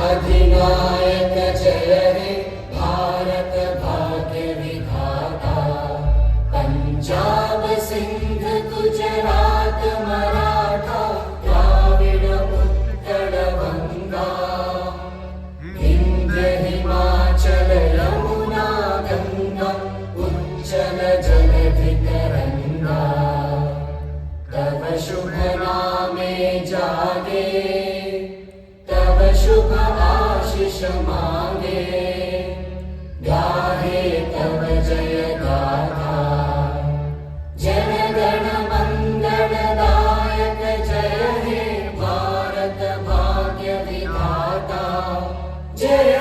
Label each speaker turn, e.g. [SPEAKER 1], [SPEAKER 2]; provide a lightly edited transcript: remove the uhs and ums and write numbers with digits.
[SPEAKER 1] अधिनायक जय हे भारत भाग्य विधाता। पंजाब सिंध गुजरात मराठा द्राविड उत्कल गंगा। विंध्य हिमाचल यमुना गंगा उच्चल जलधि तरंगा। तव शुभ नामे जागे तव शुभ आशीष मांगे। गाहे तव जय गाथा जन गण मंगलदायक जय हे भारत भाग्य विधाता। जय